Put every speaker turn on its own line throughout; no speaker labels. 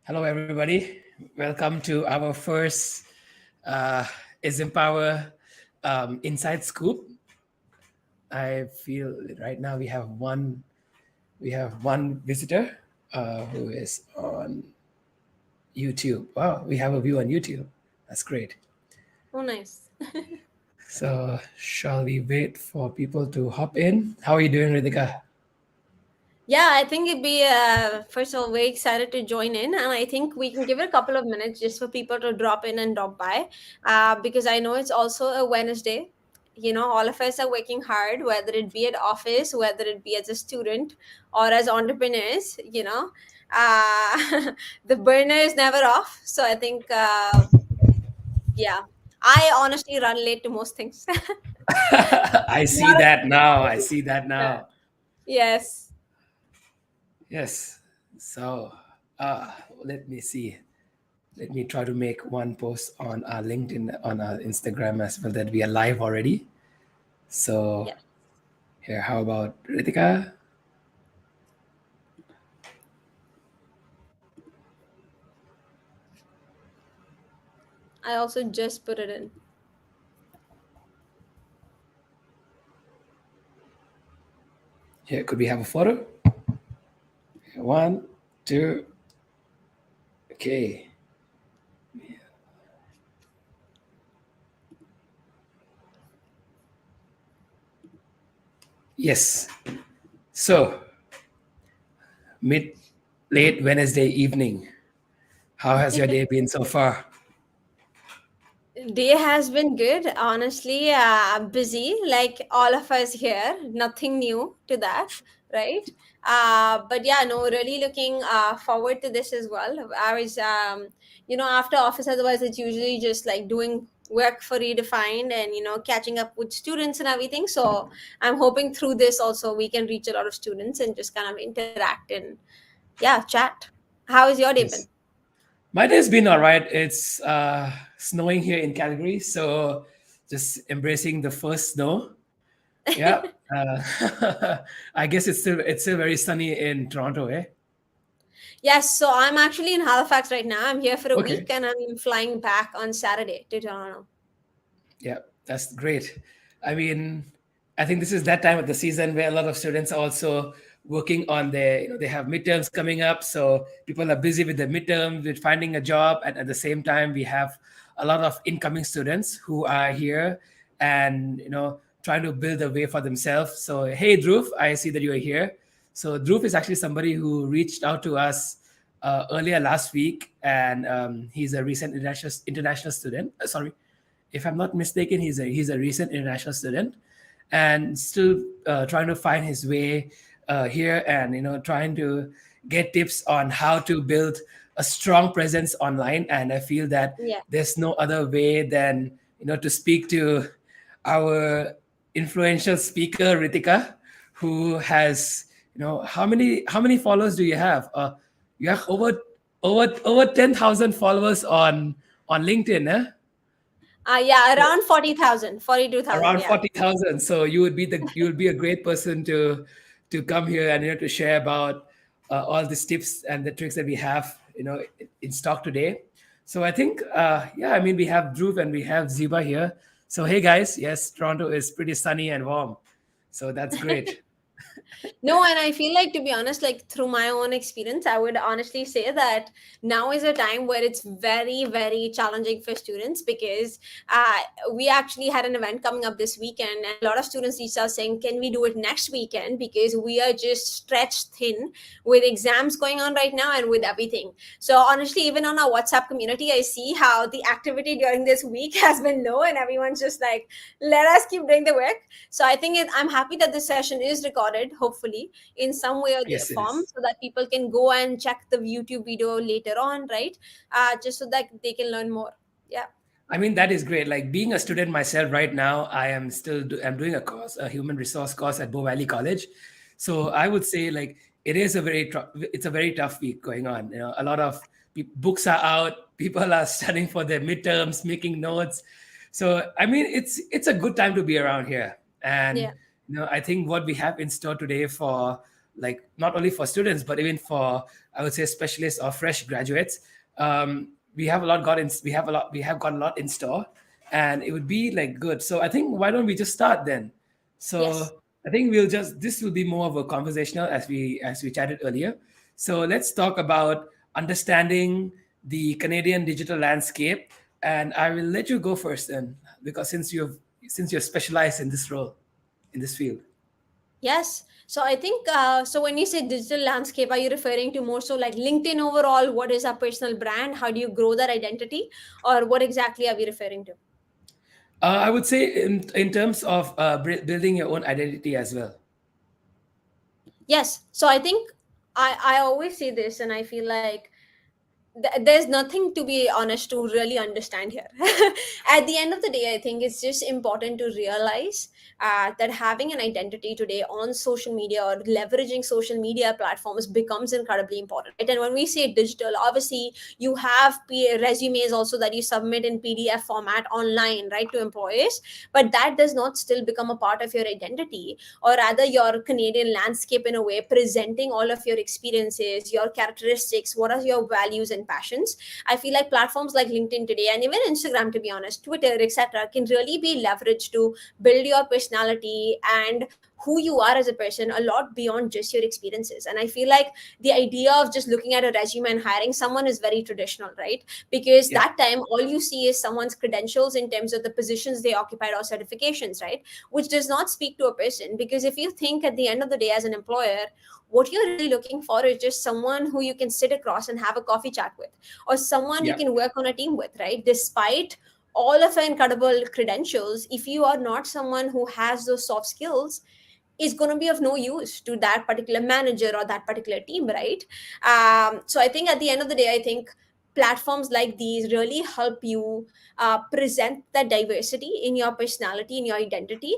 Hello, everybody. Welcome to our first uh, Isempower Inside Scoop. I feel right now we have one visitor who is on YouTube. Wow, we have a view on YouTube. That's great.
Oh, nice.
So, shall we wait for people to hop in? How are you doing, Ritika?
Yeah, I think it'd be first of all very excited to join in, and I think we can give it a couple of minutes just for people to drop in and drop by, because I know it's also a Wednesday. All of us are working hard, whether it be at office, whether it be as a student or as entrepreneurs. The burner is never off. So I think, yeah, I honestly run late to most things.
I see
Not a
that now. I see that
yeah.
now.
Yes.
Yes. So, uh, let me see. Let me try to make one post on our LinkedIn, on our Instagram as well, that we are live already. So
Yes.
here, how about Ritika?
I also just put it in.
Here, could we have a photo? One, two, okay. Yes. So mid late Wednesday evening. How has your day been so far?
Day has been good, honestly. Busy, like all of us here. Nothing new to that, right? But yeah, no, really looking forward to this as well. I was, after office, otherwise it's usually just like doing work for Redefined and catching up with students and everything. So I'm hoping through this also we can reach a lot of students and just kind of interact and yeah, chat. How has your day been?
Yes. My day's been all right. It's snowing here in Calgary, so just embracing the first snow. Yeah. I guess it's still very sunny in Toronto, eh?
Yes, so I'm actually in Halifax right now. I'm here for a
Okay.
week and I'm flying back on Saturday to Toronto.
Yeah, that's great. I mean, I think this is that time of the season where a lot of students are also working on their, they have midterms coming up. So people are busy with their midterms, with finding a job. And at the same time, we have a lot of incoming students who are here and, trying to build a way for themselves. So, hey, Dhruv, I see that you're here. So Dhruv is actually somebody who reached out to us earlier last week, and he's a recent international student. Sorry, if I'm not mistaken, he's a recent international student, and still trying to find his way here, and trying to get tips on how to build a strong presence online. And I feel that
Yeah.
there's no other way than to speak to our influential speaker Ritika, who has how many followers do you have? You have over 10,000 followers on LinkedIn, eh?
Yeah,
So
around 40,000, 42,000.
around
Yeah.
40,000. So you would be a great person to come here and to share about all these tips and the tricks that we have in stock today. So I think yeah, I mean, we have Dhruv and we have Ziba here. So hey guys, yes, Toronto is pretty sunny and warm. So that's great.
No, and I feel like, to be honest, like through my own experience, I would honestly say that now is a time where it's very, very challenging for students because uh, we actually had an event coming up this weekend, and a lot of students reached out saying, "Can we do it next weekend?" Because we are just stretched thin with exams going on right now and with everything. So honestly, even on our WhatsApp community, I see how the activity during this week has been low, and everyone's just like, "Let us keep doing the work." So I think I'm happy that this session is recorded, hopefully in some way or the
Yes, it
form,
is.
so that people can go and check the YouTube video later on, right? Just so that they can learn more. Yeah.
I mean, that is great. Like being a student myself right now, I'm doing a course, a human resource course at Bow Valley College. So I would say like it's a very tough week going on. A lot of books are out. People are studying for their midterms, making notes. So I mean, it's a good time to be around here. And
Yeah.
I think what we have in store today for like not only for students but even for, I would say, specialists or fresh graduates. We have a lot got in. We have got a lot in store, and it would be like good. So I think why don't we just start then?
Yes.
So I think we'll just this will be more of a conversational as we chatted earlier. So let's talk about understanding the Canadian digital landscape, and I will let you go first then, because since you're specialized in this role, in this field.
Yes. So I think so. When you say digital landscape, are you referring to more so like LinkedIn overall? What is our personal brand? How do you grow that identity, or what exactly are we referring to?
I would say in terms of building your own identity as well.
Yes. So I think I always say this, and I feel like there's nothing to be honest to really understand here. At the end of the day, I think it's just important to realize that having an identity today on social media or leveraging social media platforms becomes incredibly important, right? And when we say digital, obviously you have resumes also that you submit in PDF format online, right, to employers, but that does not still become a part of your identity, or rather your Canadian landscape in a way, presenting all of your experiences, your characteristics, what are your values and passions. I feel like platforms like LinkedIn today, and even Instagram, to be honest, Twitter, etc., can really be leveraged to build your personality and who you are as a person a lot beyond just your experiences. And I feel like the idea of just looking at a resume and hiring someone is very traditional, right? Because
Yeah.
that time all you see is someone's credentials in terms of the positions they occupied or certifications, right? Which does not speak to a person. Because if you think at the end of the day as an employer, what you're really looking for is just someone who you can sit across and have a coffee chat with, or someone you
Yeah.
can work on a team with, right? Despite all of our incredible credentials, if you are not someone who has those soft skills, is going to be of no use to that particular manager or that particular team, right? So I think at the end of the day, I think platforms like these really help you present that diversity in your personality, in your identity,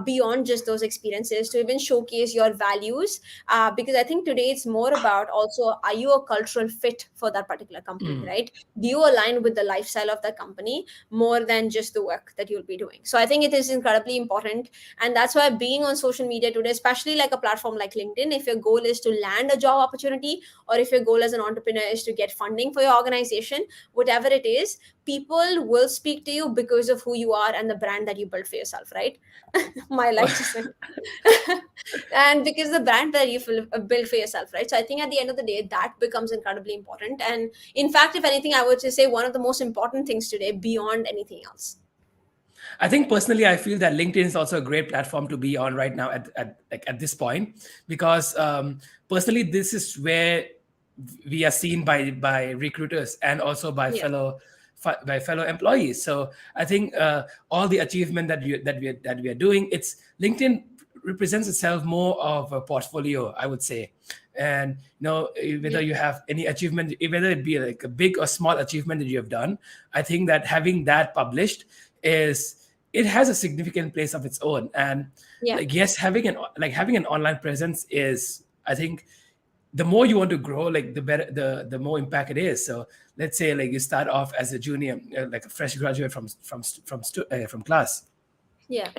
beyond just those experiences, to even showcase your values. Because I think today it's more about also, are you a cultural fit for that particular company,
Mm.
right? Do you align with the lifestyle of that company more than just the work that you'll be doing? So I think it is incredibly important. And that's why being on social media today, especially like a platform like LinkedIn, if your goal is to land a job opportunity, or if your goal as an entrepreneur is to get funding for your organization, whatever it is, people will speak to you because of who you are and the brand that you built for yourself, right? My light just went. And because the brand that you build for yourself, right? So I think at the end of the day, that becomes incredibly important. And in fact, if anything, I would just say one of the most important things today beyond anything else.
I think personally, I feel that LinkedIn is also a great platform to be on right now at this point, because personally, this is where we are seen by recruiters and also by
Yeah.
fellow employees. So I think all the achievement that we are doing, it's LinkedIn represents itself more of a portfolio, I would say. And whether
Yeah.
you have any achievement, whether it be like a big or small achievement that you have done, I think that having that published is, it has a significant place of its own. And
Yeah.
like, yes, having an online presence is, I think, the more you want to grow, like the better, the more impact it is. So let's say like you start off as a junior, like a fresh graduate from class.
Yeah.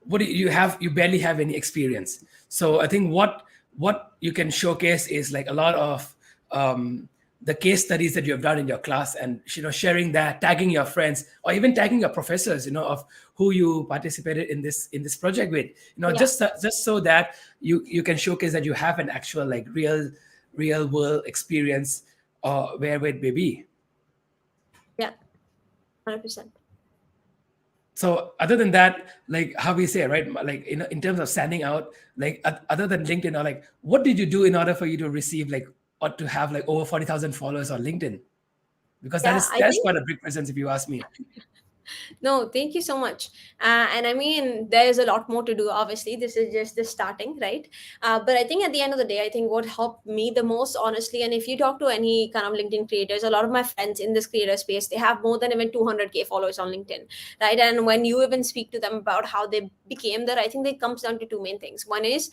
What do you have? You barely have any experience. So I think what you can showcase is like a lot of the case studies that you have done in your class, and sharing that, tagging your friends, or even tagging your professors, of who you participated in this project with,
Yeah.
just so that you can showcase that you have an actual, like, real world experience, wherever it may be.
Yeah. 100%.
So other than that, like how we say, right, like in terms of standing out, like other than LinkedIn, or like what did you do in order for you to receive, like, or to have like over 40,000 followers on LinkedIn? Because that
Yeah,
is
I
that's
think.
quite a big presence, if you ask me.
No, thank you so much. And I mean, there's a lot more to do. Obviously, this is just the starting, right? But I think at the end of the day, I think what helped me the most, honestly, and if you talk to any kind of LinkedIn creators, a lot of my friends in this creator space, they have more than even 200K followers on LinkedIn, right? And when you even speak to them about how they became there, I think it comes down to two main things. One is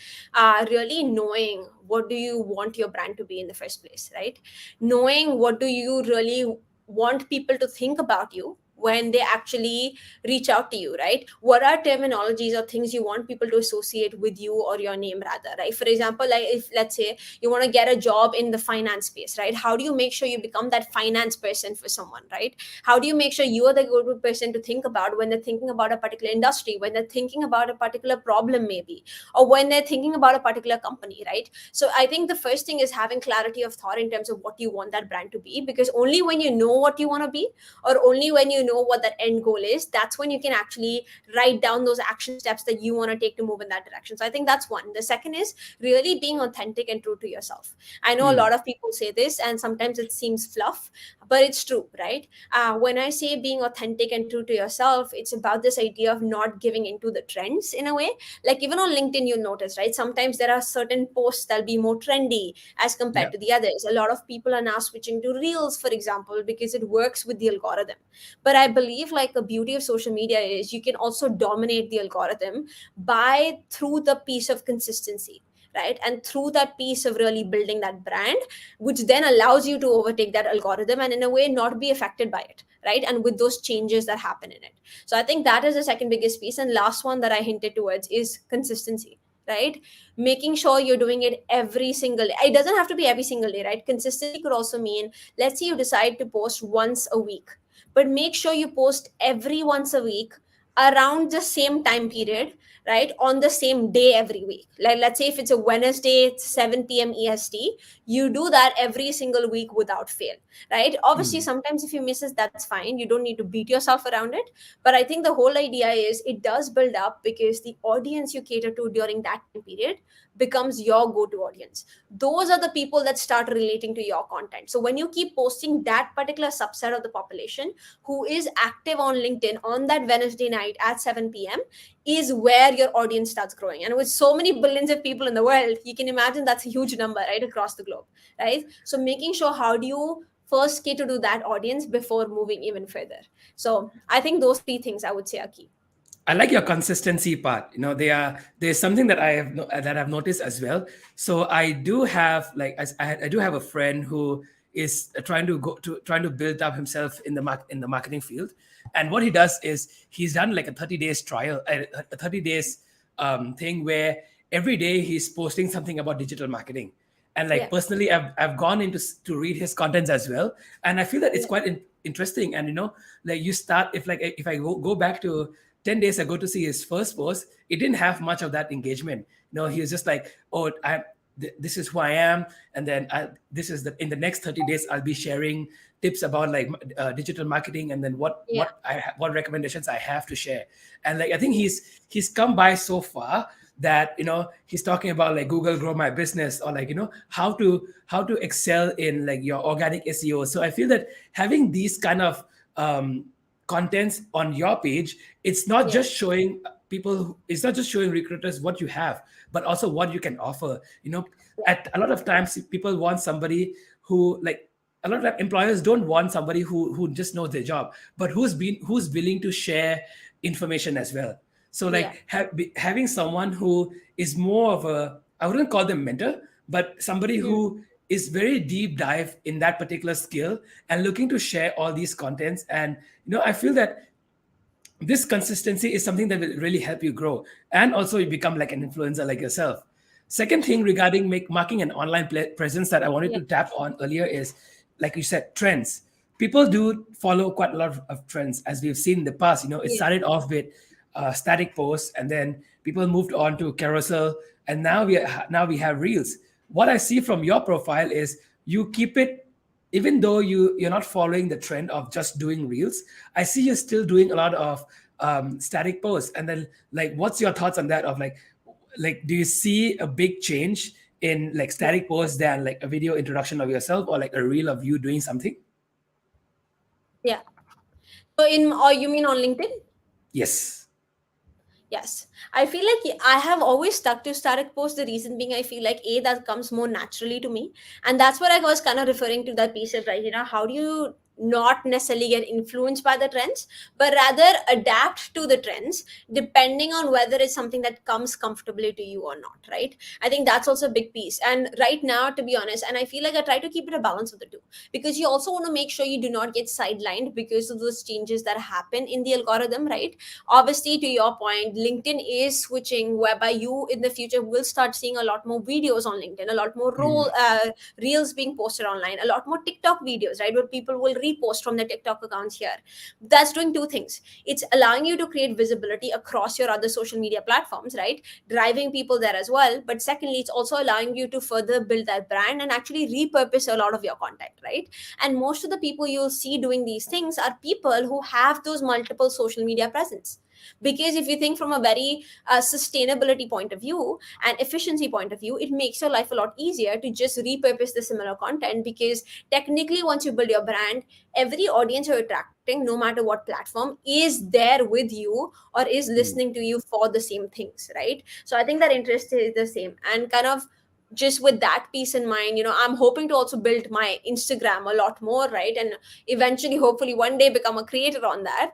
really knowing what do you want your brand to be in the first place, right? Knowing what do you really want people to think about you when they actually reach out to you, right? What are terminologies or things you want people to associate with you or your name rather, right? For example, like if let's say you want to get a job in the finance space, right? How do you make sure you become that finance person for someone, right? How do you make sure you are the good person to think about when they're thinking about a particular industry, when they're thinking about a particular problem maybe, or when they're thinking about a particular company, right? So I think the first thing is having clarity of thought in terms of what you want that brand to be, because only when you know what you want to be, or only when you know what that end goal is, that's when you can actually write down those action steps that you want to take to move in that direction. So I think that's one. The second is really being authentic and true to yourself. I know a
Mm,
lot of people say this and sometimes it seems fluff, but it's true, right? When I say being authentic and true to yourself, it's about this idea of not giving into the trends in a way. Like even on LinkedIn, you'll notice, right? Sometimes there are certain posts that'll be more trendy as
yeah.
compared to the others. A lot of people are now switching to reels, for example, because it works with the algorithm. But I believe like the beauty of social media is you can also dominate the algorithm by through the piece of consistency, right? And through that piece of really building that brand, which then allows you to overtake that algorithm and in a way not be affected by it, right? And with those changes that happen in it. So I think that is the second biggest piece. And last one that I hinted towards is consistency, right? Making sure you're doing it every single day. It doesn't have to be every single day, right? Consistency could also mean, let's say you decide to post once a week, but make sure you post every once a week around the same time period, right? On the same day every week. Like let's say if it's a Wednesday, it's 7 p.m. EST, you do that every single week without fail, right? Obviously,
Mm.
sometimes if you miss it, that's fine. You don't need to beat yourself around it. But I think the whole idea is it does build up because the audience you cater to during that time period becomes your go-to audience. Those are the people that start relating to your content. So when you keep posting that particular subset of the population who is active on LinkedIn on that Wednesday night at 7 p.m., is where your audience starts growing. And with so many billions of people in the world, you can imagine that's a huge number, right, across the globe, right? So making sure how do you first cater to that audience before moving even further. So I think those three things I would say are key.
I like your consistency part. You know, there's something that that I've noticed as well. So I do have like I do have a friend who is trying to build up himself in in the marketing field, and what he does is he's done like a 30 days trial, a 30 days thing where every day he's posting something about digital marketing. And like
Yeah.
personally, I've gone into to read his contents as well, and I feel that it's
Yeah.
quite interesting. And you know, like you start if I go back to 10 days ago to see his first post, it didn't have much of that engagement. You know, he was just like, oh, this is who I am. And then this is in the next 30 days, I'll be sharing tips about like digital marketing, and then
Yeah.
what recommendations I have to share. And like, I think he's come by so far that, you know, he's talking about like Google grow my business, or like, you know, how to excel in like your organic SEO. So I feel that having these kind of contents on your page, it's not
Yeah.
just showing it's not just showing recruiters what you have, but also what you can offer. You know,
Yeah.
at a lot of times people want somebody who like, a lot of employers don't want somebody who just knows their job, but who's willing to share information as well. So
Yeah.
like having someone who is more of a, I wouldn't call them mentor, but somebody
Mm.
who is very deep dive in that particular skill and looking to share all these contents. And you know, I feel that this consistency is something that will really help you grow, and also you become like an influencer like yourself. Second thing regarding marking an online presence that I wanted
Yeah.
to tap on earlier is, like you said, trends. People do follow quite a lot of trends, as we've seen in the past. You know, it
Yeah.
started off with static posts, and then people moved on to carousel, and now we have reels. What I see from your profile is you keep it, even though you're not following the trend of just doing reels. I see you're still doing a lot of static posts. And then like, what's your thoughts on that, of like do you see a big change in like
Yeah.
static posts than like a video introduction of yourself, or like a reel of you doing something?
Yeah. So in, or you mean on LinkedIn?
Yes.
Yes. I feel like I have always stuck to static posts. The reason being, I feel like A, that comes more naturally to me. And that's what I was kind of referring to that piece of, right? You know, how do you not necessarily get influenced by the trends, but rather adapt to the trends depending on whether it's something that comes comfortably to you or not, right? I think that's also a big piece. And right now, to be honest, and I feel like I try to keep it a balance of the two, because you also want to make sure you do not get sidelined because of those changes that happen in the algorithm, right? Obviously, to your point, LinkedIn is switching, whereby you in the future will start seeing a lot more videos on LinkedIn, a lot more reels being posted online, a lot more TikTok videos, right, where people will repost from their TikTok accounts here. That's doing two things. It's allowing you to create visibility across your other social media platforms, right, driving people there as well. But secondly, it's also allowing you to further build that brand and actually repurpose a lot of your content, right? And most of the people you'll see doing these things are people who have those multiple social media presence. Because if you think from a very sustainability point of view and efficiency point of view, it makes your life a lot easier to just repurpose the similar content. Because technically, once you build your brand, every audience you're attracting, no matter what platform, is there with you or is
Mm.
listening to you for the same things, right? So I think that interest is the same. And kind of just with that piece in mind, I'm hoping to also build my Instagram a lot more, right? And eventually, hopefully one day, become a creator on that,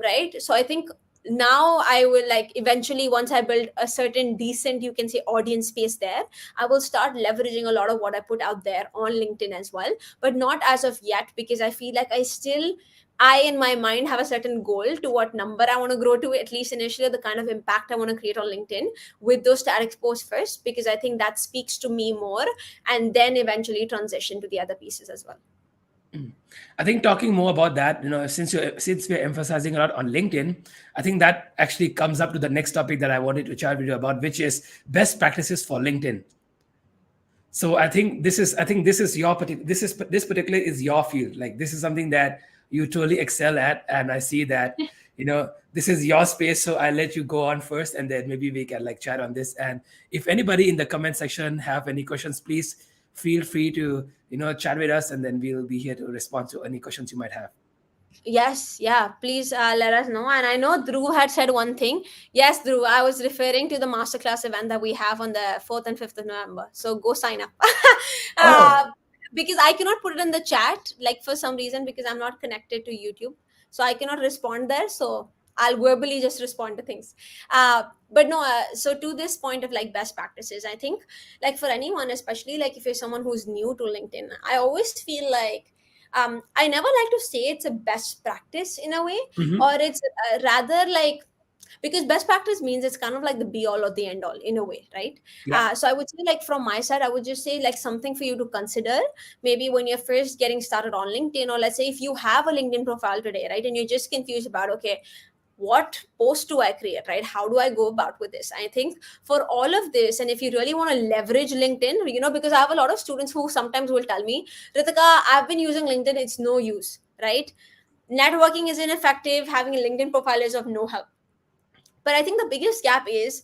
right? So I think now I will, like, eventually, once I build a certain decent, you can say, audience space there, I will start leveraging a lot of what I put out there on LinkedIn as well. But not as of yet, because I feel like I in my mind have a certain goal to what number I want to grow to, at least initially, the kind of impact I want to create on LinkedIn with those static posts first, because I think that speaks to me more, and then eventually transition to the other pieces as well.
Mm. I think talking more about that, since we're emphasizing a lot on LinkedIn, I think that actually comes up to the next topic that I wanted to chat with you about, which is best practices for LinkedIn. So I think this is this particular is your field. Like, this is something that you totally excel at, and I see that this is your space. So I'll let you go on first, and then maybe we can like chat on this. And if anybody in the comment section have any questions, please feel free to chat with us, and then we'll be here to respond to any questions you might have.
Yes, yeah, please let us know. And I know Dhruv had said one thing. Yes, Dhruv, I was referring to the masterclass event that we have on the 4th and 5th of November. So go sign up.
Oh.
uh, because I cannot put it in the chat, like, for some reason, because I'm not connected to YouTube. So I cannot respond there. So I'll verbally just respond to things. But no, so to this point of like best practices, I think, like, for anyone, especially like if you're someone who's new to LinkedIn, I always feel like, I never like to say it's a best practice in a way, or
Hmm.
it's rather like, because best practice means it's kind of like the be all or the end all in a way, right?
Yeah.
So I would say, like, from my side, I would just say, like, something for you to consider, maybe when you're first getting started on LinkedIn, or let's say if you have a LinkedIn profile today, right, and you're just confused about, okay, what post do I create, right? How do I go about with this? I think for all of this, and if you really want to leverage LinkedIn, because I have a lot of students who sometimes will tell me, Ritika, I've been using LinkedIn, it's no use, right? Networking is ineffective, having a LinkedIn profile is of no help. But I think the biggest gap is,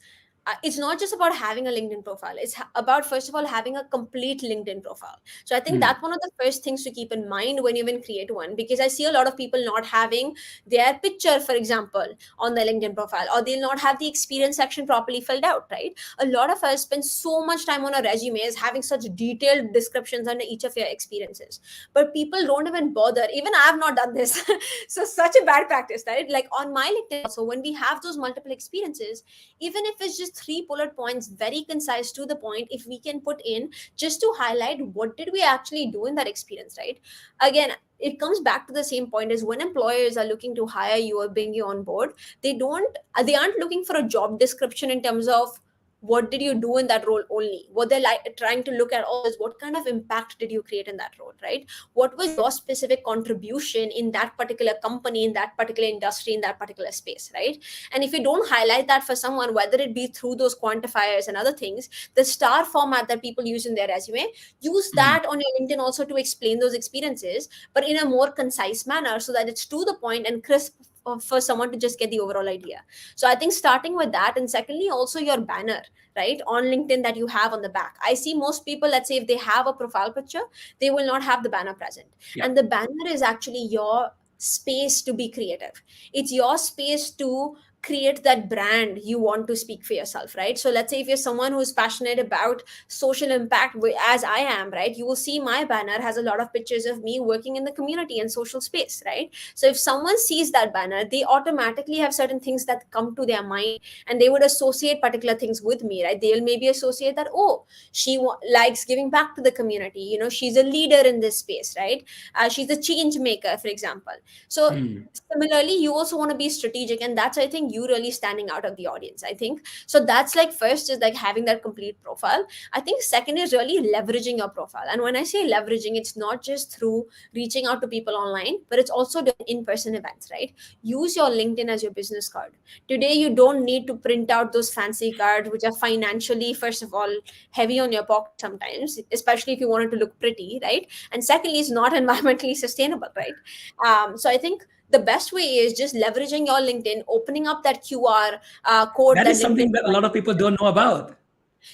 it's not just about having a LinkedIn profile. It's about, first of all, having a complete LinkedIn profile. So I think
Mm.
that's one of the first things to keep in mind when you even create one, because I see a lot of people not having their picture, for example, on their LinkedIn profile, or they'll not have the experience section properly filled out, right? A lot of us spend so much time on our resumes having such detailed descriptions under each of your experiences, but people don't even bother. Even I have not done this. So such a bad practice, right? Like on my LinkedIn also, when we have those multiple experiences, even if it's just three bullet points, very concise, to the point, if we can put in, just to highlight what did we actually do in that experience, right? Again, it comes back to the same point, is when employers are looking to hire you or bring you on board, they aren't looking for a job description in terms of what did you do in that role only. What they're like trying to look at all is, what kind of impact did you create in that role, right? What was your specific contribution in that particular company, in that particular industry, in that particular space, right? And if you don't highlight that for someone, whether it be through those quantifiers and other things, the star format that people use in their resume, use
Mm.
that on your LinkedIn also to explain those experiences, but in a more concise manner, so that it's to the point and crisp for someone to just get the overall idea. So I think starting with that, and secondly, also your banner, right, on LinkedIn, that you have on the back. I see most people, let's say if they have a profile picture, they will not have the banner present.
Yeah.
And the banner is actually your space to be creative. It's your space to create that brand you want to speak for yourself, right? So let's say if you're someone who's passionate about social impact, as I am, right, you will see my banner has a lot of pictures of me working in the community and social space, right? So if someone sees that banner, they automatically have certain things that come to their mind, and they would associate particular things with me, right? They'll maybe associate that, oh, likes giving back to the community, she's a leader in this space, right? She's a change maker, for example. So
Hmm.
similarly, you also want to be strategic, and that's, I think, you really standing out of the audience, I think. So that's like, first is like having that complete profile. I think second is really leveraging your profile. And when I say leveraging, it's not just through reaching out to people online, but it's also doing in-person events, right? Use your LinkedIn as your business card. Today you don't need to print out those fancy cards, which are financially, first of all, heavy on your pocket sometimes, especially if you want it to look pretty, right? And secondly, it's not environmentally sustainable, right? So I think the best way is just leveraging your LinkedIn, opening up that QR code
That
that
is
LinkedIn
something that a lot
provides.
of people don't know about.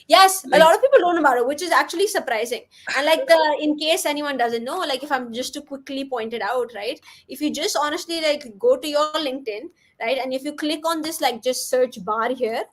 Yes, a
Like,
lot of people don't know about it, which is actually surprising. And like, in case anyone doesn't know, like, if I'm just to quickly point it out, right? If you just honestly like go to your LinkedIn, right, and if you click on this like just search bar here,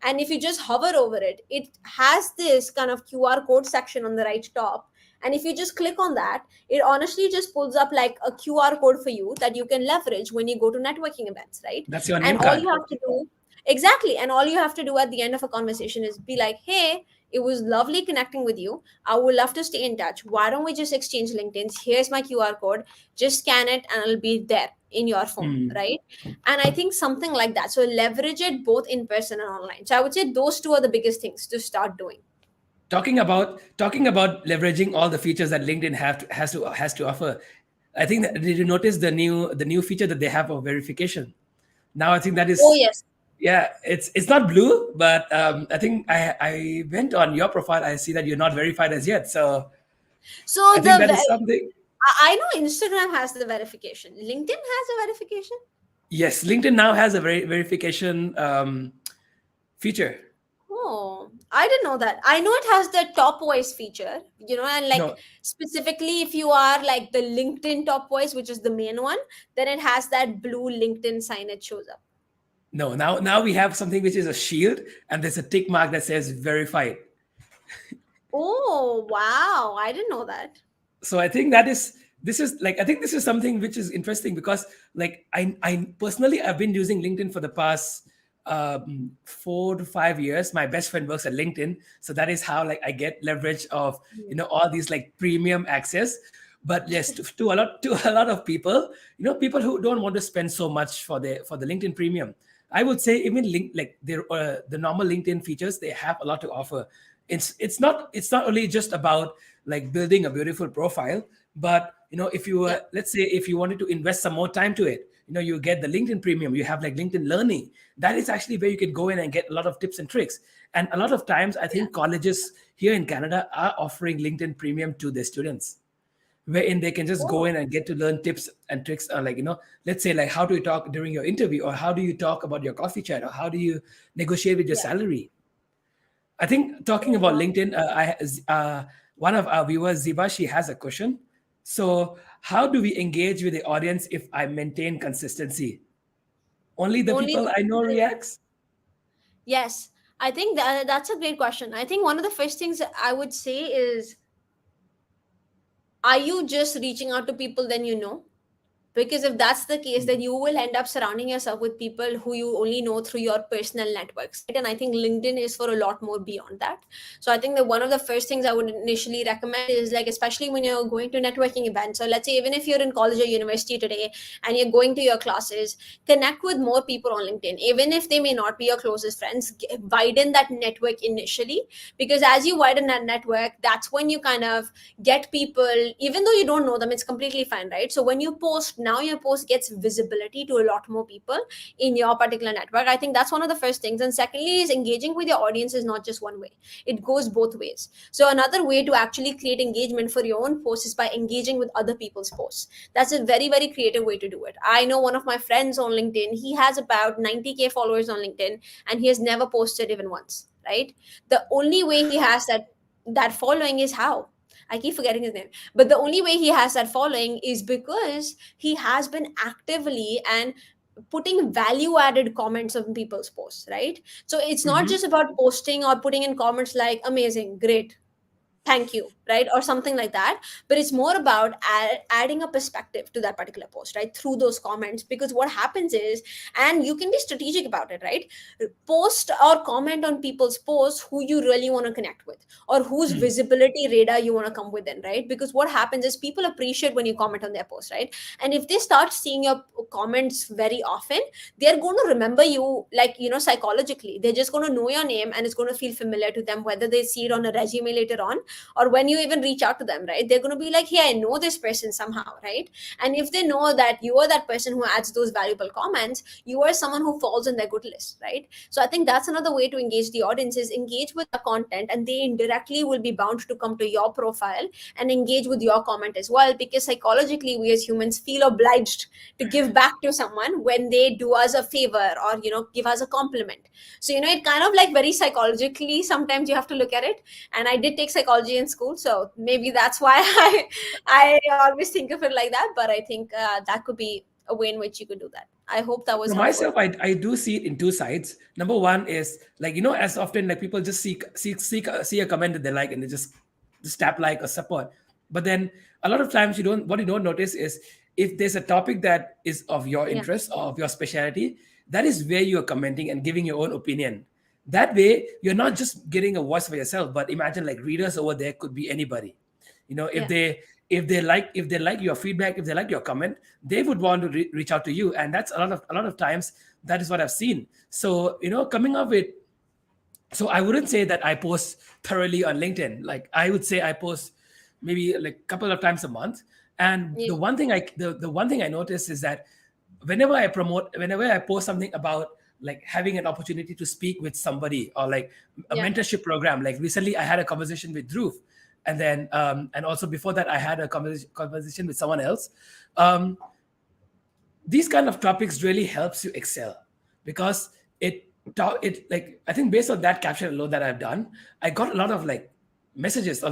and if you just hover over it, it has this kind of QR code section on the right top. And if you just click on that, it honestly just pulls up like a QR code for you that you can leverage when you go to networking events, right?
that's your
And
name
all you
card.
have to do, exactly, and all you have to do at the end of a conversation is be like, hey, it was lovely connecting with you. I would love to stay in touch. Why don't we just exchange LinkedIn's? Here's my QR code. Just scan it and it'll be there in your phone,
Hmm.
right? And I think something like that. So leverage it both in person and online. So I would say those two are the biggest things to start doing.
Talking about leveraging all the features that LinkedIn has to offer. I think that, did you notice the new feature that they have of verification? Now I think that
Oh,
is,
yes.
yeah, it's not blue, but I think I went on your profile. I see that you're not verified as yet. So
So
I think that is something.
I know Instagram has the verification. LinkedIn has a verification.
Yes, LinkedIn now has a verification feature.
Oh, I didn't know that. I know it has the top voice feature, and like
No,
specifically if you are like the LinkedIn top voice, which is the main one, then it has that blue LinkedIn sign it shows up.
no. Now we have something which is a shield, and there's a tick mark that says verified.
Oh, wow. I didn't know that.
So I think that is this is like I think this is something which is interesting because like I personally I've been using LinkedIn for the past 4 to 5 years. My best friend works at LinkedIn, so that is how like I get leverage of all these like premium access. But yes, to a lot of people, people who don't want to spend so much for the LinkedIn premium, I would say even like the normal LinkedIn features, they have a lot to offer. It's not only just about like building a beautiful profile, but if you
Yeah.
let's say if you wanted to invest some more time to it, you get the LinkedIn premium, you have like LinkedIn learning. That is actually where you can go in and get a lot of tips and tricks. And a lot of times I
Yeah.
think colleges here in Canada are offering LinkedIn premium to their students, wherein they can just go
Oh,
in and get to learn tips and tricks, like let's say like how do you talk during your interview, or how do you talk about your coffee chat, or how do you negotiate with your
yeah.
salary. I think talking
Oh,
about
wow.
LinkedIn, one of our viewers, Ziba, she has a question. So, how do we engage with the audience if I maintain consistency? Only the
Only
people
the
I know
people.
reacts?
Yes. I think that's a great question. I think one of the first things that I would say is, are you just reaching out to people then because if that's the case, then you will end up surrounding yourself with people who you only know through your personal networks, right? And I think LinkedIn is for a lot more beyond that. So I think that one of the first things I would initially recommend is, like, especially when you're going to networking events, so let's say even if you're in college or university today and you're going to your classes, connect with more people on LinkedIn, even if they may not be your closest friends. Widen that network initially, because as you widen that network, that's when you kind of get people, even though you don't know them, it's completely fine, right? So when you post, now your post gets visibility to a lot more people in your particular network. I think that's one of the first things. And secondly is engaging with your audience is not just one way, it goes both ways. So another way to actually create engagement for your own post is by engaging with other people's posts. That's a very, very creative way to do it. I know one of my friends on LinkedIn, he has about 90K followers on LinkedIn, and he has never posted even once, right? The only way he has that following is how, I keep forgetting his name. But the only way he has that following is because he has been actively and putting value added comments on people's posts, right? So it's not
Hmm.
just about posting or putting in comments like amazing, great, thank you, right, or something like that, but it's more about adding a perspective to that particular post, right, through those comments. Because what happens is, and you can be strategic about it, right, post or comment on people's posts who you really want to connect with, or whose visibility radar you want to come within, right? Because what happens is people appreciate when you comment on their post, right? And if they start seeing your comments very often, they're going to remember you, like, psychologically they're just going to know your name, and it's going to feel familiar to them, whether they see it on a resume later on, or when you even reach out to them, right, they're going to be like, hey, I know this person somehow, right? And if they know that you are that person who adds those valuable comments, you are someone who falls in their good list, right? So I think that's another way to engage the audience, is engage with the content, and they indirectly will be bound to come to your profile and engage with your comment as well, because psychologically we as humans feel obliged to give back to someone when they do us a favor, or give us a compliment. So it kind of like very psychologically sometimes you have to look at it. And I did take psychology in school, so maybe that's why I always think of it like that. But I think that could be a way in which you could do that. I hope that was
For
helpful.
myself, I do see it in two sides. Number one is like, as often like people just see a comment that they like and they just tap like or support. But then a lot of times what you don't notice is if there's a topic that is of your
Yeah,
interest or of your specialty, that is where you are commenting and giving your own opinion. That way, you're not just getting a voice for yourself, but imagine like readers over there could be anybody. If
yeah,
they like your feedback, if they like your comment, they would want to reach out to you, and that's a lot of times that is what I've seen. So coming up with, so I wouldn't say that I post thoroughly on LinkedIn. Like I would say I post maybe like a couple of times a month. And
yeah,
the one thing I notice is that whenever I post something about like having an opportunity to speak with somebody, or like a
yeah,
mentorship program. Like recently I had a conversation with Dhruv, and then and also before that I had a conversation with someone else. um, these kind of topics really helps you excel, because it like, I think based on that caption alone that I've done, I got a lot of like messages or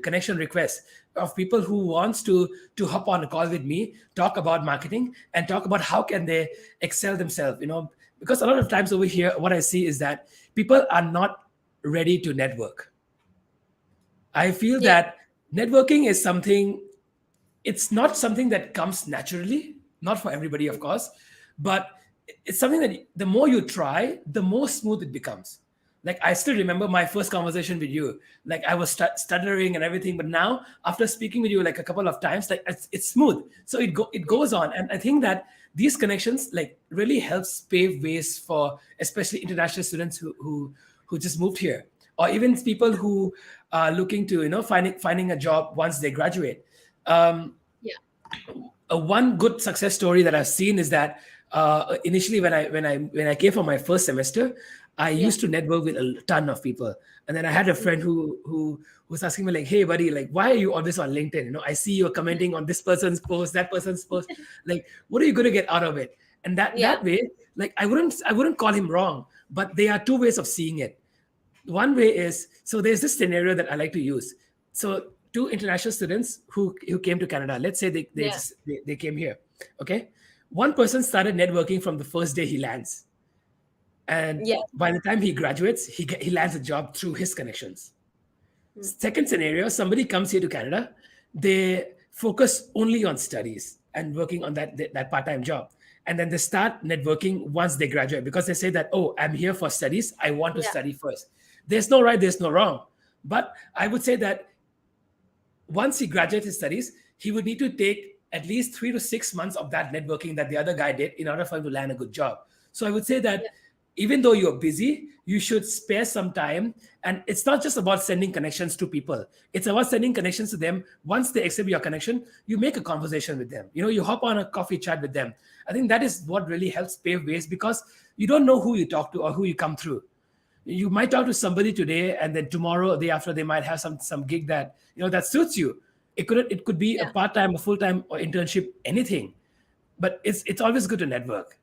connection requests of people who wants to hop on a call with me, talk about marketing and talk about how can they excel themselves, because a lot of times over here what I see is that people are not ready to network. I feel
yeah,
that networking is something, it's not something that comes naturally, not for everybody, of course, but it's something that the more you try, the more smooth it becomes. Like I still remember my first conversation with you. Like I was stuttering and everything, but now after speaking with you like a couple of times, like it's smooth. So it goes on, and I think that these connections like really helps pave ways for especially international students who just moved here, or even people who are looking to finding a job once they graduate. Um,
yeah,
one good success story that I've seen is that initially when I came for my first semester, I
yeah,
used to network with a ton of people, and then I had a friend who was asking me like, "Hey, buddy, like, why are you always on LinkedIn? I see you're commenting on this person's post, that person's post. Like, what are you going to get out of it?" And
yeah,
that way, like, I wouldn't call him wrong, but there are two ways of seeing it. One way is, so there's this scenario that I like to use. So two international students who came to Canada, let's say
yeah,
they came here. Okay, one person started networking from the first day he lands, and
yeah,
by the time he graduates, he lands a job through his connections.
mm,
Second scenario, somebody comes here to Canada, they focus only on studies and working on that part-time job. And then they start networking once they graduate, because they say that, oh, I'm here for studies. I want to
yeah,
study first. There's no right, there's no wrong. But I would say that once he graduates his studies, he would need to take at least 3 to 6 months of that networking that the other guy did in order for him to land a good job. So I would say that
yeah,
even though you're busy, you should spare some time. And it's not just about sending connections to people, it's about sending connections to them. Once they accept your connection, you make a conversation with them. You hop on a coffee chat with them. I think that is what really helps pave ways, because you don't know who you talk to or who you come through. You might talk to somebody today, and then tomorrow or the day after they might have some gig that that suits you. It could be a
yeah.
part-time, a full-time, or internship, anything. But it's always good to network.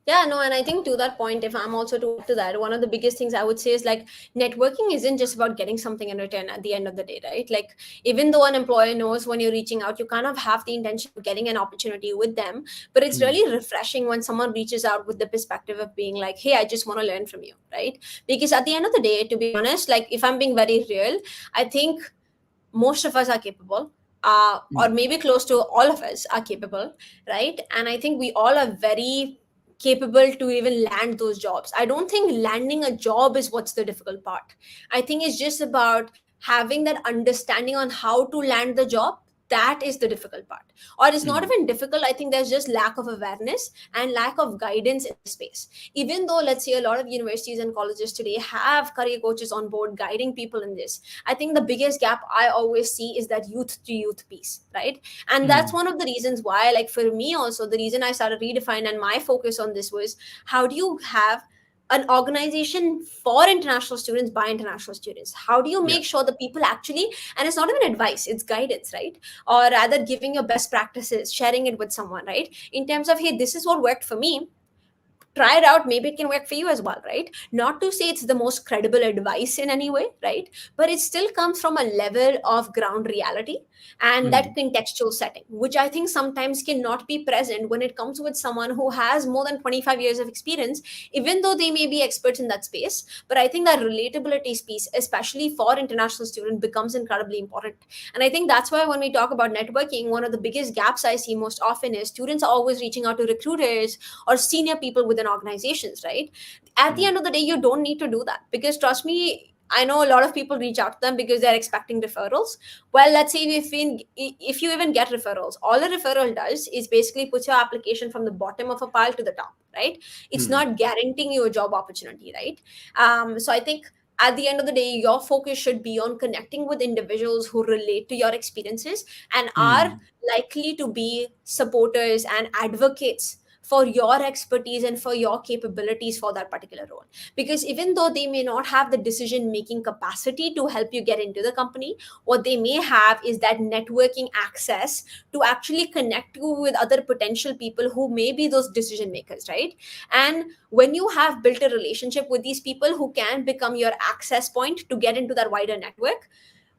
Yeah, no, and I think to that point, if I'm also to add to that, one of the biggest things I would say is like networking isn't just about getting something in return at the end of the day, right? Like, even though an employer knows when you're reaching out, you kind of have the intention of getting an opportunity with them. But it's
Mm,
really refreshing when someone reaches out with the perspective of being like, hey, I just want to learn from you, right? Because at the end of the day, to be honest, like if I'm being very real, I think most of us are capable, or
mm,
maybe close to all of us are capable, right? And I think we all are very capable to even land those jobs. I don't think landing a job is what's the difficult part. I think it's just about having that understanding on how to land the job. That is the difficult part. Or it's not
mm,
even difficult. I think there's just lack of awareness and lack of guidance in the space. Even though, let's say, a lot of universities and colleges today have career coaches on board guiding people in this, I think the biggest gap I always see is that youth to youth piece, right? And that's
mm,
one of the reasons why, like for me also, the reason I started Redefine and my focus on this was how do you have an organization for international students by international students? How do you
yeah.
make sure the people actually, and it's not even advice, it's guidance, right? Or rather giving your best practices, sharing it with someone, right? In terms of, hey, this is what worked for me, try it out, maybe it can work for you as well, right? Not to say it's the most credible advice in any way, right? But it still comes from a level of ground reality and that
Mm,
contextual setting, which I think sometimes cannot be present when it comes with someone who has more than 25 years of experience, even though they may be experts in that space. But I think that relatability piece, especially for international students, becomes incredibly important. And I think that's why when we talk about networking, one of the biggest gaps I see most often is students are always reaching out to recruiters or senior people within organizations, right? At the
mm,
end of the day, you don't need to do that, because trust me, I know a lot of people reach out to them because they're expecting referrals. Well, let's say if you even get referrals, all a referral does is basically put your application from the bottom of a pile to the top, right? It's
mm,
not guaranteeing you a job opportunity, right? So I think at the end of the day, your focus should be on connecting with individuals who relate to your experiences and are
mm,
likely to be supporters and advocates for your expertise and for your capabilities for that particular role. Because even though they may not have the decision making capacity to help you get into the company, what they may have is that networking access to actually connect you with other potential people who may be those decision makers, right? And when you have built a relationship with these people who can become your access point to get into that wider network,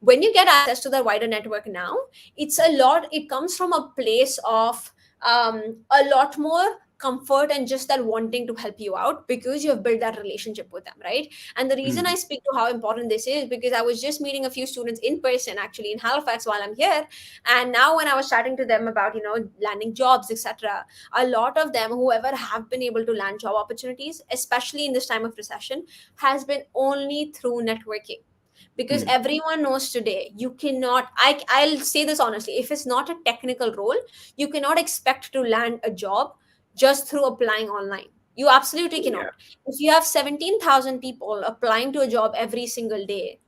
when you get access to the wider network now, it comes from a place of a lot more comfort and just that wanting to help you out because you have built that relationship with them, right? And the reason I
mm,
speak to how important this is because I was just meeting a few students in person actually in Halifax while I'm here. And now when I was chatting to them about, landing jobs, etc., a lot of them, whoever have been able to land job opportunities, especially in this time of recession, has been only through networking. Because
mm,
everyone knows today you cannot, I'll say this honestly, if it's not a technical role, you cannot expect to land a job just through applying online. You absolutely
yeah.
cannot. If you have 17,000 people applying to a job every single day,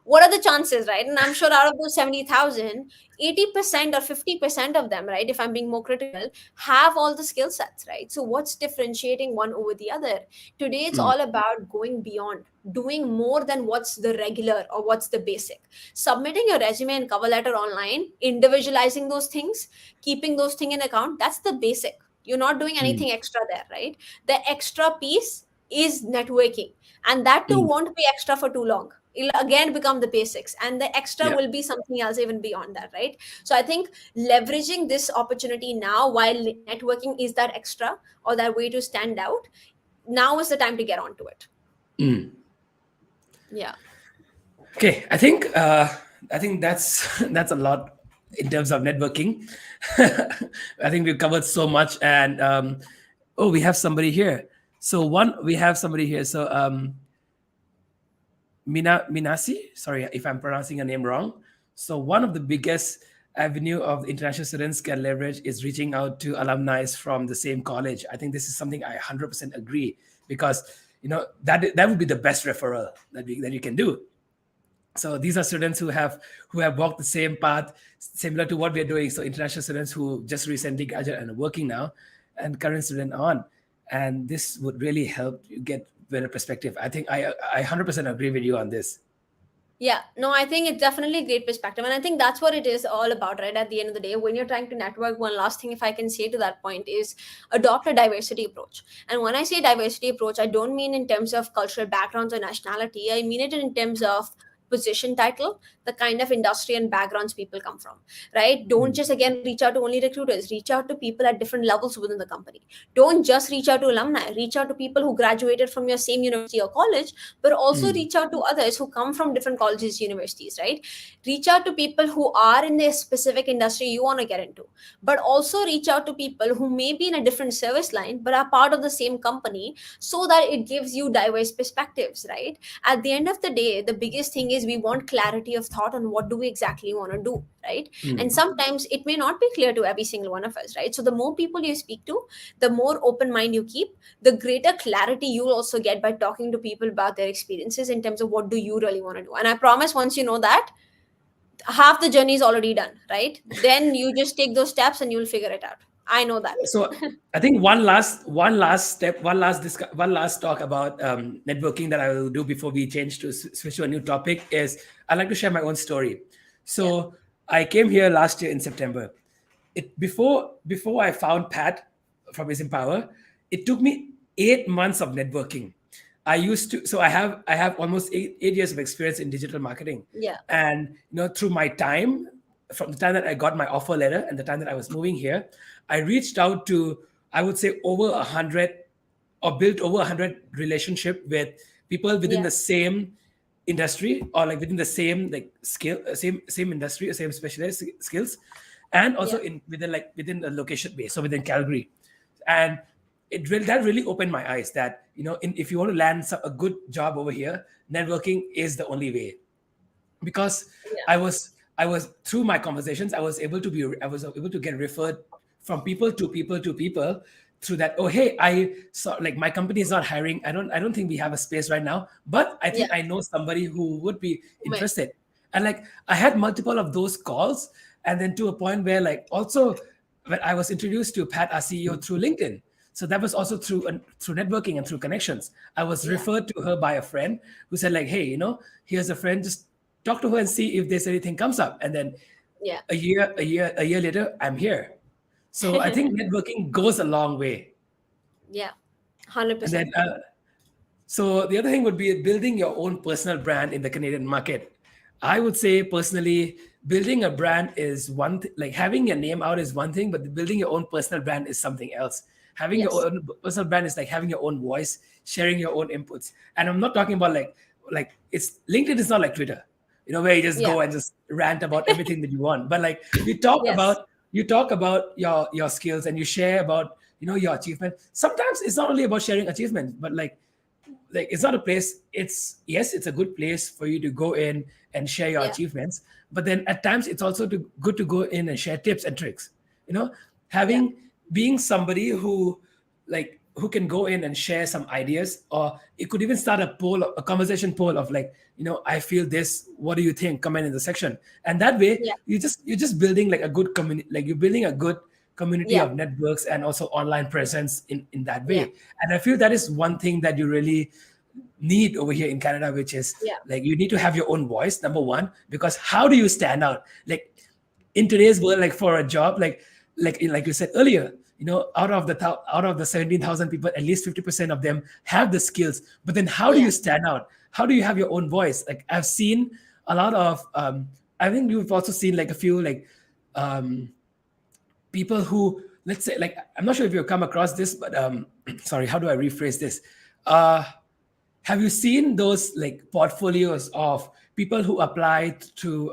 what are the chances, right? And I'm sure out of those 70,000, 80% or 50% of them, right, if I'm being more critical, have all the skill sets, right? So what's differentiating one over the other? Today it's
Mm,
all about going beyond, doing more than what's the regular or what's the basic. Submitting your resume and cover letter online, individualizing those things, keeping those things in account, that's the basic. You're not doing
mm,
anything extra there, right? The extra piece is networking, and that too
mm,
won't be extra for too long. It'll again become the basics, and the extra
yeah.
will be something else even beyond that, right? So I think leveraging this opportunity now while networking is that extra or that way to stand out, now is the time to get onto it.
Mm.
Yeah.
Okay, I think that's that's a lot in terms of networking. I think we've covered so much, and oh, we have somebody here. So one, we have somebody here. So Minasi, sorry if I'm pronouncing her name wrong. So one of the biggest avenue of international students can leverage is reaching out to alumni from the same college. I think this is something I 100% agree, because that would be the best referral that you can do. So these are students who have walked the same path, similar to what we're doing. So international students who just recently graduated and are working now, and current student on, and this would really help you get better perspective. I think I 100% agree with you on this.
Yeah, no, I think it's definitely a great perspective. And I think that's what it is all about, right? At the end of the day, when you're trying to network, one last thing, if I can say to that point, is adopt a diversity approach. And when I say diversity approach, I don't mean in terms of cultural backgrounds or nationality, I mean it in terms of position title, the kind of industry and backgrounds people come from, right? Don't just again reach out to only recruiters, reach out to people at different levels within the company. Don't just reach out to alumni, reach out to people who graduated from your same university or college, but also
Mm.
reach out to others who come from different colleges, universities, right? Reach out to people who are in the specific industry you want to get into, but also reach out to people who may be in a different service line but are part of the same company, so that it gives you diverse perspectives, right? At the end of the day, the biggest thing is we want clarity of thought on what do we exactly want to do, right? And
Mm.
sometimes it may not be clear to every single one of us, right? So the more people you speak to, the more open mind you keep, the greater clarity you'll also get by talking to people about their experiences in terms of what do you really want to do. And I promise, once you know that, half the journey is already done, right? Then you just take those steps and you'll figure it out. I know that.
So I think one last step, one last talk about networking that I will do before we change to switch to a new topic is I'd like to share my own story.
Yeah,
So I came here last year in September. Before I found Pat from Isempower, it took me 8 months of networking. I have almost eight years of experience in digital marketing,
yeah,
and through my time, from the time that I got my offer letter and the time that I was moving here, I reached out to, I would say, over 100, or built over 100 relationship with people within
yeah,
the same industry, or like within the same like skill, same industry, same specialized skills, and also
yeah,
in within the location base, so within Calgary. And that really opened my eyes that if you want to land a good job over here, networking is the only way. Because
yeah,
I was through my conversations, I was able to get referred from people to people to people through that. Oh, hey, I saw, like, my company is not hiring. I don't think we have a space right now, but I
yeah.
think I know somebody who would be
Right.
interested. And like, I had multiple of those calls, and then to a point where, like, also when I was introduced to Pat, our CEO, through LinkedIn. So that was also through networking and through connections. I was
Yeah,
referred to her by a friend who said, like, hey, here's a friend, just talk to her and see if there's anything comes up. And then
yeah.
a year later, I'm here. So I think networking goes a long way.
Yeah,
And
100%.
then so the other thing would be building your own personal brand in the Canadian market. I would say personally, building a brand is one like having your name out is one thing, but building your own personal brand is something else. Having your
Yes.
own personal brand is like having your own voice, sharing your own inputs. And I'm not talking about like it's LinkedIn is not like Twitter, where you just
Yeah.
go and just rant about everything that you want. But like
Yes.
you talk about your skills, and you share about your achievement. Sometimes it's not only about sharing achievements, but like it's not a place, it's, yes, it's a good place for you to go in and share your
Yeah.
achievements, but then at times it's also good to go in and share tips and tricks. you know
Yeah.
Having, being somebody who can go in and share some ideas, or it could even start a conversation poll of, like, I feel this, what do you think, comment in the section. And that way,
Yeah.
you're just building like a good community, like you're building a good community
Yeah.
of networks and also online presence in that
Yeah.
way. And I feel that is one thing that you really need over here in Canada, which is,
Yeah.
like, you need to have your own voice, number one, because how do you stand out? Like, in today's world, like, for a job, like you said earlier, out of the 17,000 people, at least 50% of them have the skills. But then how do
Yeah.
you stand out? How do you have your own voice? Like, I've seen a lot of I think you've also seen like a few, like, um people who, let's say, like, I'm not sure if you've come across this, but sorry, how do I rephrase this? uh have you seen those, like, portfolios of people who applied to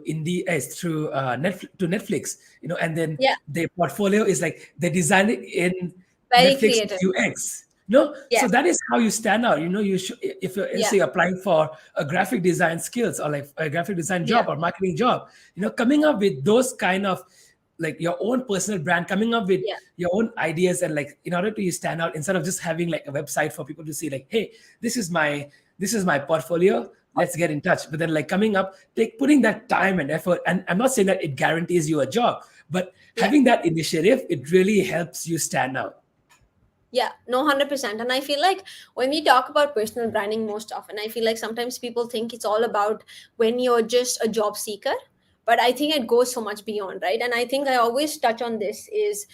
Indie, through Netflix, and then
Yeah.
their portfolio is like they designed it in
Very
Netflix
creative.
UX. So
Yes.
that is how you stand out. You should, if you're, let's
Yeah.
say, applying for a graphic design skills, or like a graphic design
Yeah.
job or marketing job, coming up with those kind of, like, your own personal brand, coming up with
Yeah.
your own ideas, and, like, in order to you stand out, instead of just having like a website for people to see, like, hey, this is my portfolio, let's get in touch. But then, like, coming up, putting that time and effort, and I'm not saying that it guarantees you a job, but
Yeah.
having that initiative, it really helps you stand out.
Yeah, no, 100%. And I feel like when we talk about personal branding most often, I feel like sometimes people think it's all about when you're just a job seeker. But I think it goes so much beyond, right? And I think I always touch on this is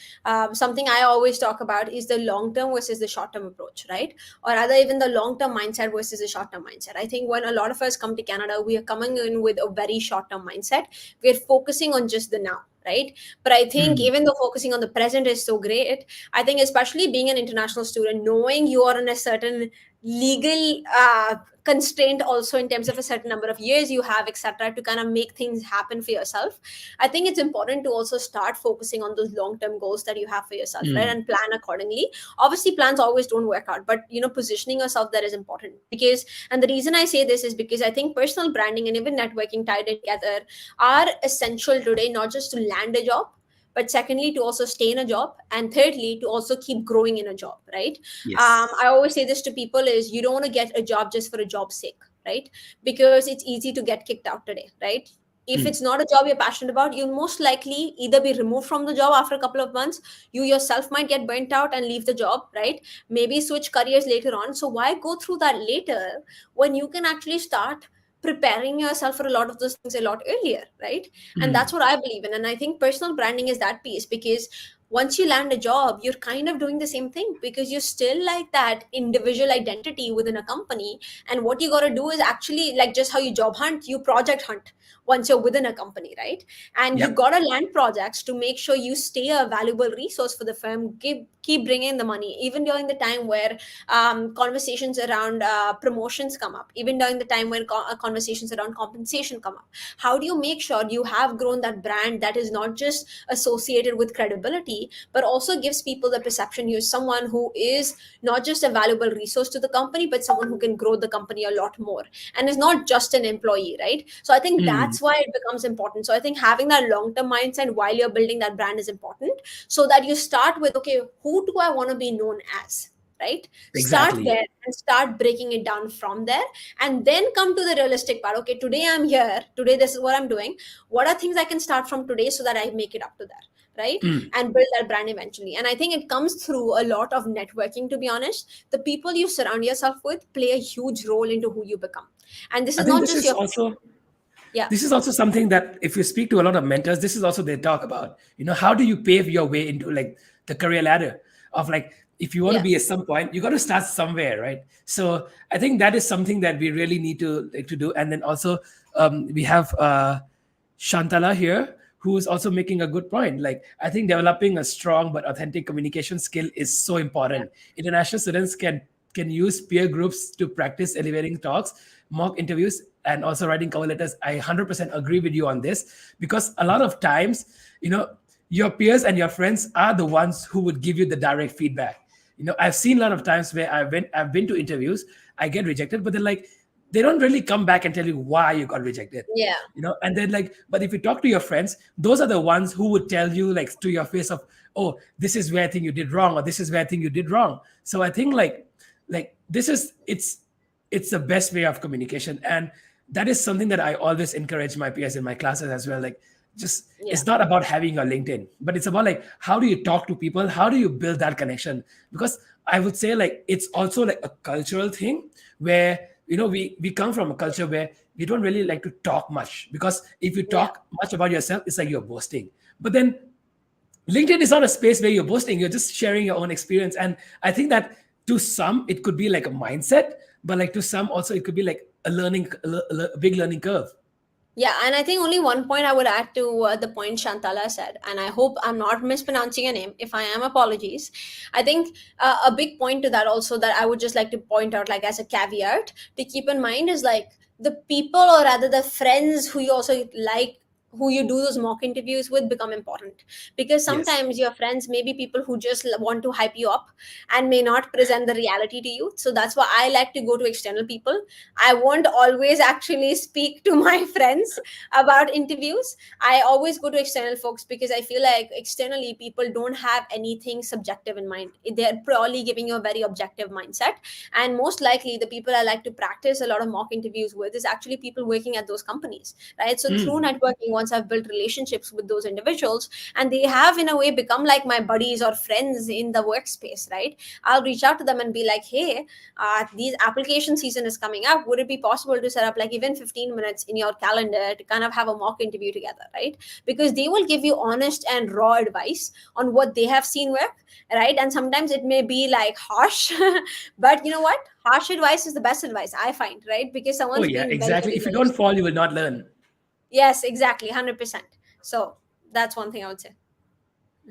something I always talk about is the long term versus the short term approach, right? Or rather, even the long term mindset versus the short term mindset. I think when a lot of us come to Canada, we are coming in with a very short term mindset. We're focusing on just the now, right? But I think
Mm.
even though focusing on the present is so great, I think, especially being an international student, knowing you are in a certain legal constraint also in terms of a certain number of years you have, etc., to kind of make things happen for yourself. I think it's important to also start focusing on those long term goals that you have for yourself, right?
Mm.
And plan accordingly. Obviously, plans always don't work out, but positioning yourself there is important because, and the reason I say this is because I think personal branding and even networking tied in together are essential today, not just to land a job, but secondly to also stay in a job, and thirdly to also keep growing in a job, right? I
Yes.
always say this to people is you don't want to get a job just for a job's sake, right? Because it's easy to get kicked out today, right? If
Mm.
it's not a job you're passionate about, you'll most likely either be removed from the job after a couple of months, you yourself might get burnt out and leave the job, right? Maybe switch careers later on. So why go through that later when you can actually start preparing yourself for a lot of those things a lot earlier, right? And that's
Mm.
what I believe in. And I think personal branding is that piece because once you land a job, you're kind of doing the same thing because you're still like that individual identity within a company. And what you got to do is actually like just how you job hunt, you project hunt once you're within a company, right? And you
Yep.
got to land projects to make sure you stay a valuable resource for the firm, keep bringing the money, even during the time where conversations around promotions come up, even during the time when conversations around compensation come up. How do you make sure you have grown that brand that is not just associated with credibility, but also gives people the perception you're someone who is not just a valuable resource to the company, but someone who can grow the company a lot more and is not just an employee, right? So I think
Mm.
that's why it becomes important. So I think having that long term mindset while you're building that brand is important, so that you start with, okay, who do I want to be known as? Right? Start
Exactly.
there and start breaking it down from there, and then come to the realistic part. Okay, today I'm here, today this is what I'm doing. What are things I can start from today so that I make it up to there, right?
Mm.
And build that brand eventually. And I think it comes through a lot of networking, to be honest. The people you surround yourself with play a huge role into who you become. And this
I
is
think
not
this
just
is
your
also
yeah,
this is also something that if you speak to a lot of mentors, this is also they talk about. How do you pave your way into like the career ladder of like if you want to
yeah,
be at some point, you got to start somewhere, right? So I think that is something that we really need to like to do. And then also we have Shantala here, who is also making a good point. Like, I think developing a strong but authentic communication skill is so
yeah,
important. International students can use peer groups to practice elevating talks, mock interviews, and also writing cover letters. I 100% agree with you on this because a lot of times, you know, your peers and your friends are the ones who would give you the direct feedback. I've seen a lot of times where I've been to interviews, I get rejected, but they're like, they don't really come back and tell you why you got rejected.
yeah,
And then like, but if you talk to your friends, those are the ones who would tell you like to your face of, oh, this is where I think you did wrong, or this is where I think you did wrong. So I think like this is it's the best way of communication. And that is something that I always encourage my peers in my classes as well. Like, just
yeah,
it's not about having a LinkedIn, but it's about like how do you talk to people, how do you build that connection? Because I would say like it's also like a cultural thing where we come from a culture where we don't really like to talk much, because if you
yeah.
talk much about yourself, it's like you're boasting. But then LinkedIn is not a space where you're boasting, you're just sharing your own experience. And I think that to some it could be like a mindset, but like to some also it could be like a big learning curve.
Yeah, and I think only one point I would add to the point Shantala said, and I hope I'm not mispronouncing your name. If I am, apologies. I think a big point to that also that I would just like to point out, like as a caveat to keep in mind, is like the people, or rather the friends who you also like, who you do those mock interviews with, become important, because
Yes.
sometimes your friends may be people who just want to hype you up and may not present the reality to you. So that's why I like to go to external people. I won't always actually speak to my friends about interviews. I always go to external folks because I feel like externally people don't have anything subjective in mind. They're probably giving you a very objective mindset. And most likely, the people I like to practice a lot of mock interviews with is actually people working at those companies, right? So through
Mm.
networking, once I've built relationships with those individuals, and they have in a way become like my buddies or friends in the workspace, right? I'll reach out to them and be like, hey, these application season is coming up, would it be possible to set up like even 15 minutes in your calendar to kind of have a mock interview together, right? Because they will give you honest and raw advice on what they have seen work, right? And sometimes it may be like harsh, but you know what, harsh advice is the best advice, I find, right? Because
Oh
someone's
yeah,
being very,
exactly.
very
If you don't
honest.
fall, you will not learn.
Yes, exactly, 100%. So that's one thing I would say.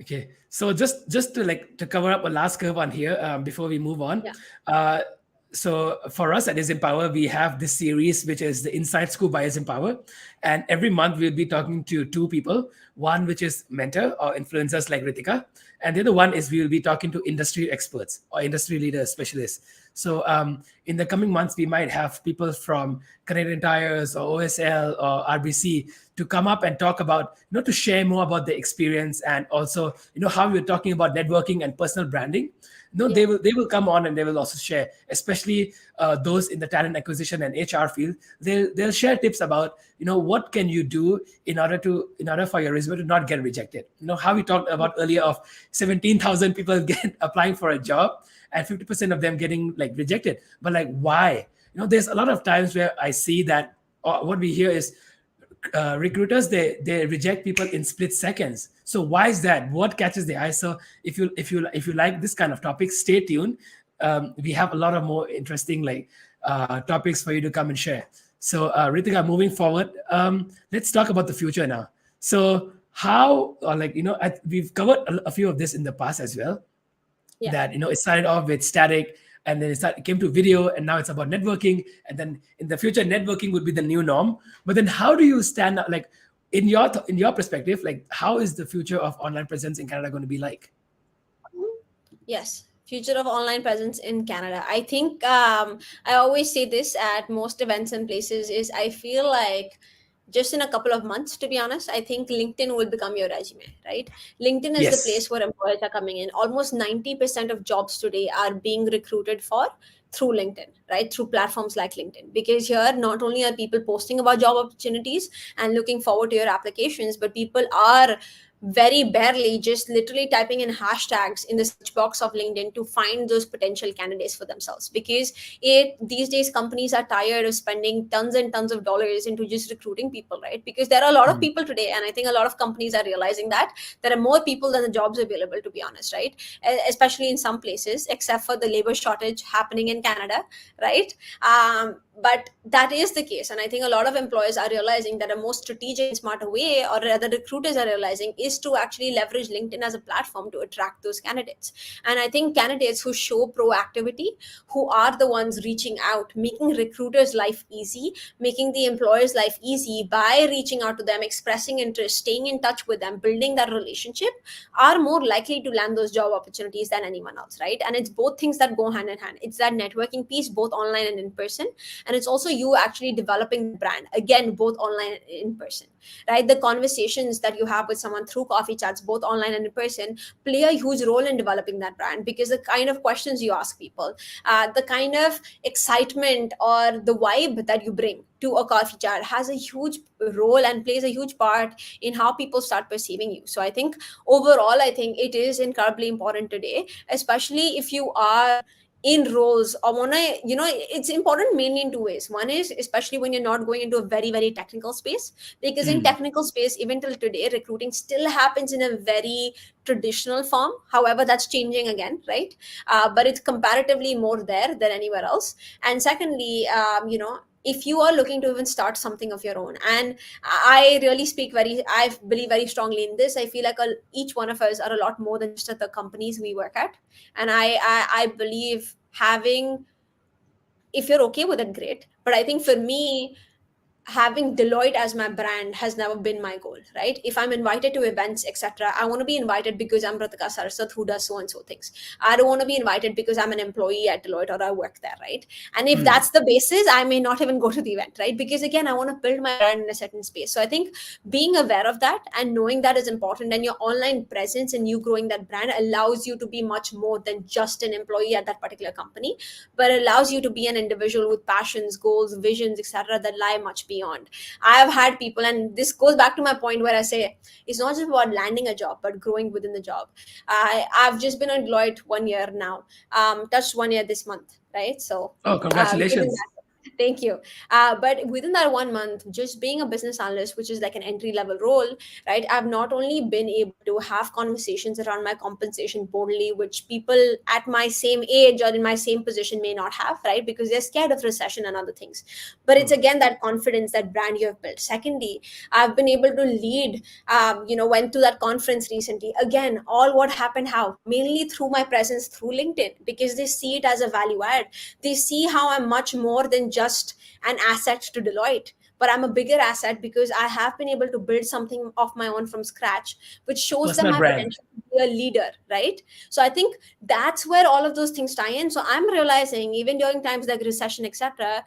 Okay, so just to like to cover up a last curve on here before we move on.
Yeah.
Uh, so for us at Isempower, we have this series which is the Inside Scoop by Isempower, and every month we'll be talking to two people. One which is mentor or influencers like Ritika, and the other one is we will be talking to industry experts or industry leaders, specialists. So in the coming months, we might have people from Canadian Tires or OSL or RBC to come up and talk about, to share more about the experience, and also, how we're talking about networking and personal branding.
Yeah.
They will come on and they will also share, especially those in the talent acquisition and HR field. They'll share tips about, what can you do in order for your resume to not get rejected. How we talked about earlier of 17,000 people get applying for a job and 50% of them getting like rejected. But like, why? There's a lot of times where I see that what we hear is recruiters, they reject people in split seconds. So why is that? What catches the eye? So if you like this kind of topic, stay tuned. We have a lot of more interesting like topics for you to come and share. So Ritika, moving forward, let's talk about the future now. So how, or like, we've covered a few of this in the past as well,
Yeah.
that it started off with static, and then it came to video, and now it's about networking, and then in the future networking would be the new norm. But then how do you stand out, like in your perspective, like how is the future of online presence in Canada going to be like?
Yes, future of online presence in Canada. I think I always say this at most events and places is I feel like just in a couple of months, to be honest, I think LinkedIn will become your resume, right? LinkedIn is the
Yes.
place where employers are coming in. Almost 90% of jobs today are being recruited for through LinkedIn, right? Through platforms like LinkedIn. Because here, not only are people posting about job opportunities and looking forward to your applications, but people are very barely just literally typing in hashtags in the search box of LinkedIn to find those potential candidates for themselves. Because these days companies are tired of spending tons and tons of dollars into just recruiting people, right? Because there are a lot of
Mm.
people today, and I think a lot of companies are realizing that there are more people than the jobs available, to be honest, right? Especially in some places, except for the labor shortage happening in Canada, right? But that is the case, and I think a lot of employers are realizing that a more strategic and smarter way, or rather recruiters are realizing, is to actually leverage LinkedIn as a platform to attract those candidates. And I think candidates who show proactivity, who are the ones reaching out, making recruiters life easy, making the employer's life easy by reaching out to them, expressing interest, staying in touch with them, building that relationship, are more likely to land those job opportunities than anyone else, right? And it's both things that go hand in hand. It's that networking piece, both online and in person, and it's also you actually developing the brand, again, both online and in person, right? The conversations that you have with someone through coffee chats, both online and in person, play a huge role in developing that brand, because the kind of questions you ask people, the kind of excitement or the vibe that you bring to a coffee chat has a huge role and plays a huge part in how people start perceiving you. So I think overall, I think it is incredibly important today, especially if you are in roles or want to, it's important mainly in two ways. One is especially when you're not going into a very, very technical space, because in
Mm.
technical space, even till today, recruiting still happens in a very traditional form. However, that's changing again, right? But it's comparatively more there than anywhere else. And secondly, if you are looking to even start something of your own, and I believe very strongly in this. I feel like each one of us are a lot more than just at the companies we work at. And I believe having, if you're okay with it, great. But I think for me, having Deloitte as my brand has never been my goal, right? If I'm invited to events, etc., I want to be invited because I'm Ratika Saraswat who does so and so things. I don't want to be invited because I'm an employee at Deloitte or I work there, right? And if
Mm.
that's the basis, I may not even go to the event, right? Because again, I want to build my brand in a certain space. So I think being aware of that and knowing that is important, and your online presence and you growing that brand allows you to be much more than just an employee at that particular company, but allows you to be an individual with passions, goals, visions, etc., that lie much beyond beyond. I have had people, and this goes back to my point where I say it's not just about landing a job but growing within the job. I've just been at Deloitte 1 year now, touched 1 year this month, right? So
Oh,
given
congratulations.
that, thank you. But within that 1 month, just being a business analyst, which is like an entry level role, right? I've not only been able to have conversations around my compensation boldly, which people at my same age or in my same position may not have, right? Because they're scared of recession and other things. But it's
True.
again that confidence, that brand you have built. Secondly, I've been able to lead, went to that conference recently. Again, all what happened, how? Mainly through my presence through LinkedIn, because they see it as a value add. They see how I'm much more than just an asset to Deloitte, but I'm a bigger asset because I have been able to build something of my own from scratch, which shows them
Personal
my
brand.
potential to be a leader, right? So I think that's where all of those things tie in. So I'm realizing even during times like recession, etc.,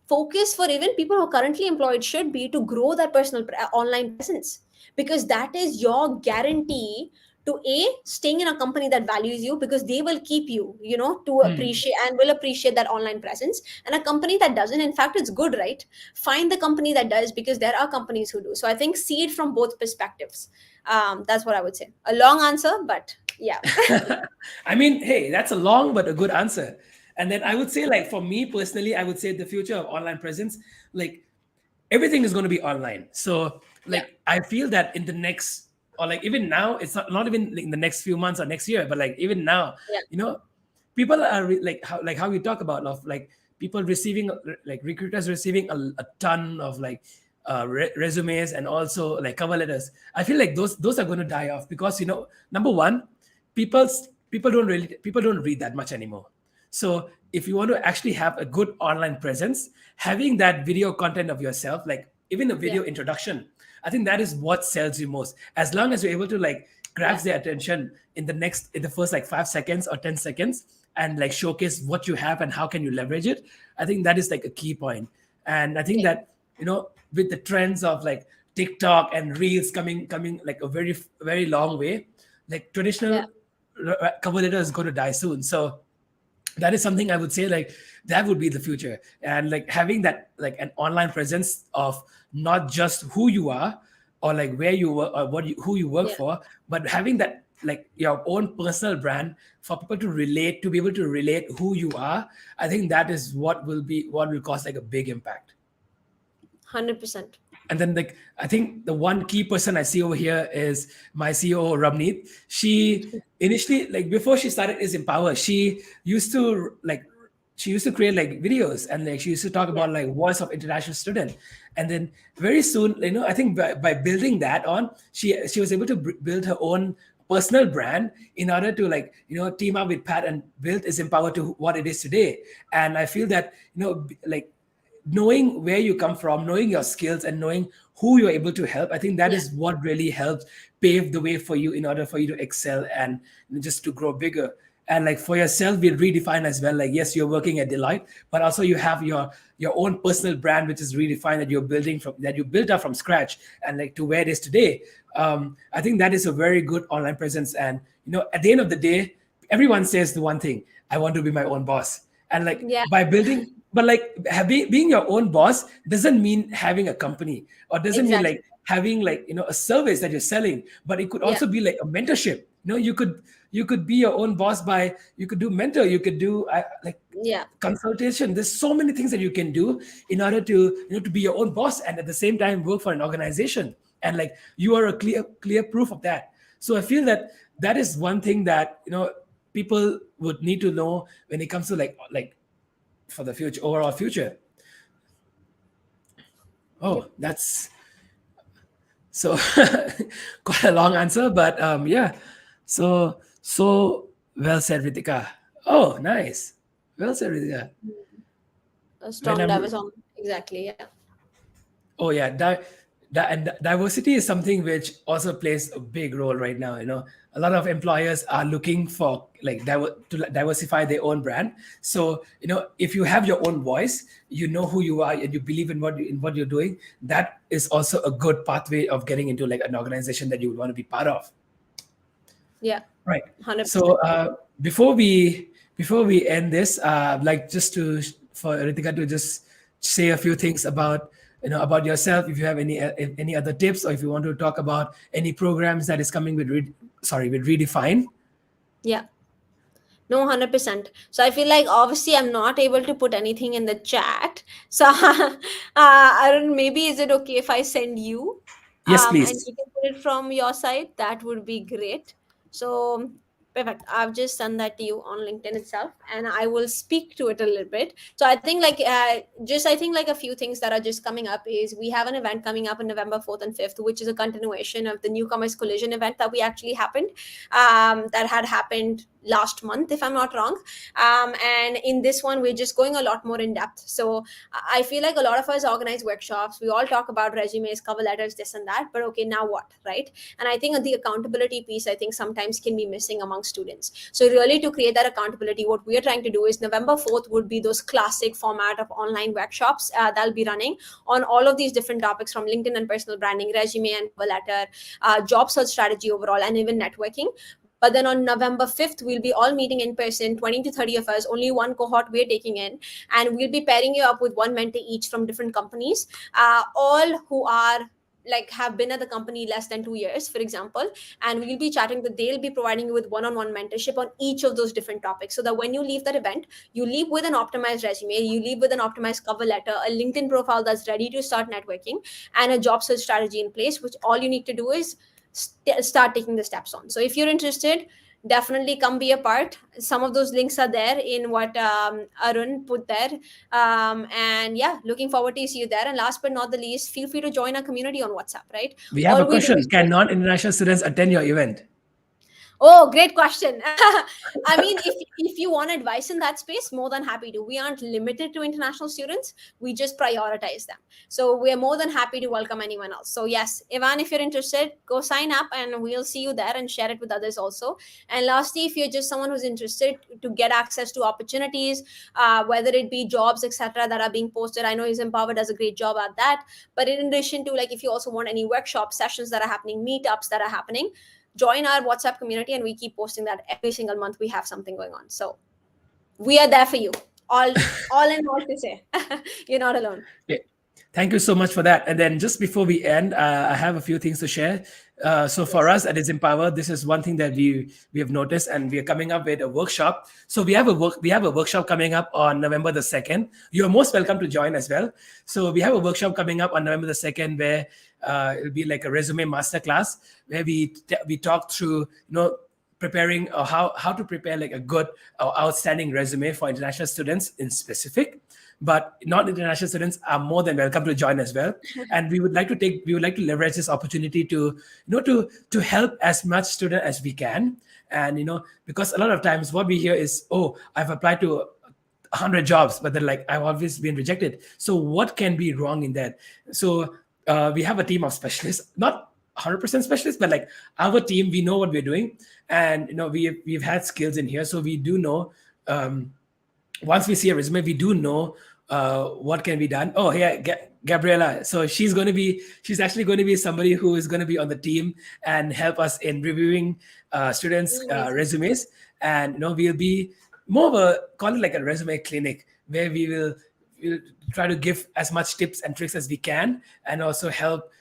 focus for even people who are currently employed should be to grow that personal online presence, because that is your guarantee to a staying in a company that values you, because they will keep you, to
Hmm.
appreciate and will appreciate that online presence. And a company that doesn't, in fact, it's good, right? Find the company that does, because there are companies who do. So I think see it from both perspectives. That's what I would say. A long answer, but yeah.
I mean, hey, that's a long but a good answer. And then I would say, like, for me personally, I would say the future of online presence, like, everything is going to be online. So,
Yeah,
like, I feel that in the next, or like even now, it's not even like in the next few months or next year, but like even now,
yeah,
you know, people are like how we talk about of like people receiving like recruiters receiving a ton of like resumes and also like cover letters. I feel like those are going to die off because number one, people don't read that much anymore. So if you want to actually have a good online presence, having that video content of yourself, like even a
yeah,
video introduction, I think that is what sells you most. As long as you're able to like
yeah,
grabs their attention in the first like 5 seconds or 10 seconds and like showcase what you have and how can you leverage it. I think that is like a key point. And I think
yeah,
that with the trends of like TikTok and reels coming like a very long way, like
yeah,
traditional cover letter is going to die soon. So that is something I would say like that would be the future. And like having that like an online presence of not just who you are or like where you work or who you work
yeah.
for, but having that like your own personal brand for people to relate, to be able to relate who you are. I think that is what will cause like a big impact.
100%.
And then like I think the one key person I see over here is my CEO Ramneet. She initially like before she started Isempower, she used to create like videos and like she used to talk
Yeah,
about like voice of international student. And then very soon, I think by building that on, she was able to build her own personal brand in order to like team up with Pat and build Isempower to what it is today. And I feel that like knowing where you come from, knowing your skills, and knowing who you're able to help, I think that
yeah,
is what really helps pave the way for you in order for you to excel and just to grow bigger. And like for yourself, we redefine as well. Like yes, you're working at Deloitte, but also you have your own personal brand, which is redefined that you're building from that you built up from scratch and like to where it is today. I think that is a very good online presence. And at the end of the day, everyone says the one thing: I want to be my own boss. And like
yeah,
by building but like being your own boss doesn't mean having a company or doesn't mean
exactly.
like having like a service that you're selling, but it could
Yeah,
also be like a mentorship. You could be your own boss by you could do mentor, you could do like
yeah,
consultation. There's so many things that you can do in order to to be your own boss and at the same time work for an organization. And like you are a clear proof of that. So I feel that that is one thing that people would need to know when it comes to like for the future, overall future. Oh,
yep,
that's so quite a long answer, but yeah. So well said, Ritika. Oh, nice. Well said, Ritika.
a
When
strong
I'm
diverse on exactly. Yeah,
Oh yeah, and diversity is something which also plays a big role right now. A lot of employers are looking for like to diversify their own brand. So if you have your own voice, you know who you are, and you believe in what you're doing. That is also a good pathway of getting into like an organization that you would want to be part of.
yeah,
Right. So
100%.
before we end this, like just for Ritika to just say a few things about about yourself, if you have any other tips, or if you want to talk about any programs that is coming with with Redefine.
Yeah. No, 100%. So I feel like obviously I'm not able to put anything in the chat. So I don't, maybe is it okay if I send you
Yes,
and
please.
you can put it from your side? That would be great. So perfect. I've just sent that to you on LinkedIn itself, and I will speak to it a little bit. So I think like just I think like a few things that are just coming up is we have an event coming up on November 4th and 5th, which is a continuation of the Newcomers Collision event that we actually happened, that had happened last month, if I'm not wrong. And in this one, we're just going a lot more in depth. So I feel like a lot of us organize workshops. We all talk about resumes, cover letters, this and that. But okay, now what, right? And I think the accountability piece, I think sometimes can be missing among students. So really, to create that accountability, what we are trying to do is November 4th would be those classic format of online workshops that'll be running on all of these different topics, from LinkedIn and personal branding, resume and cover letter, job search strategy overall, and even networking. But then on November 5th, we'll be all meeting in person, 20 to 30 of us, only one cohort we're taking in. And we'll be pairing you up with one mentor each from different companies, all who are like have been at the company less than 2 years, for example. And we'll be chatting that they'll be providing you with one-on-one mentorship on each of those different topics, so that when you leave that event, you leave with an optimized resume, you leave with an optimized cover letter, a LinkedIn profile that's ready to start networking, and a job search strategy in place, which all you need to do is start taking the steps on. So if you're interested, definitely come be a part. Some of those links are there in what Arun put there. And yeah, looking forward to see you there. And last but not the least, feel free to join our community on WhatsApp, right?
We have a
All we do
question:
is
can non-international students attend your event?
Oh, great question. I mean, if you want advice in that space, more than happy to. We aren't limited to international students. We just prioritize them. So we're more than happy to welcome anyone else. So yes, Ivan, if you're interested, go sign up and we'll see you there and share it with others also. And lastly, if you're just someone who's interested to get access to opportunities, whether it be jobs, etc., that are being posted, I know Isempower does a great job at that. But in addition to, like, if you also want any workshop sessions that are happening, meetups that are happening, join our WhatsApp community, and we keep posting that every single month. We have something going on. So we are there for you. All in all to say. You're not alone.
Yeah. Thank you so much for that. And then just before we end, I have a few things to share. So for
Yes.
us at Isempower, this is one thing that we have noticed, and we are coming up with a workshop. So we have a workshop coming up on November the 2nd. You are most welcome to join as well. So we have a workshop coming up on November the 2nd where it'll be like a resume masterclass where we talk through preparing, or how to prepare like a good or outstanding resume for international students in specific. But non-international students are more than welcome to join as well. And we would like to leverage this opportunity to to help as much student as we can. And because a lot of times what we hear is, oh, I've applied to 100 jobs, but then like I've always been rejected. So what can be wrong in that? So we have a team of specialists, not 100% specialists, but like our team, we know what we're doing. And we've had skills in here, so we do know, once we see a resume, we do know what can be done. Oh, yeah, Gabriela. So she's actually going to be somebody who is going to be on the team and help us in reviewing students'
Amazing.
resumes. And we'll be more of a, call it like a resume clinic, where we'll try to give as much tips and tricks as we can, and also help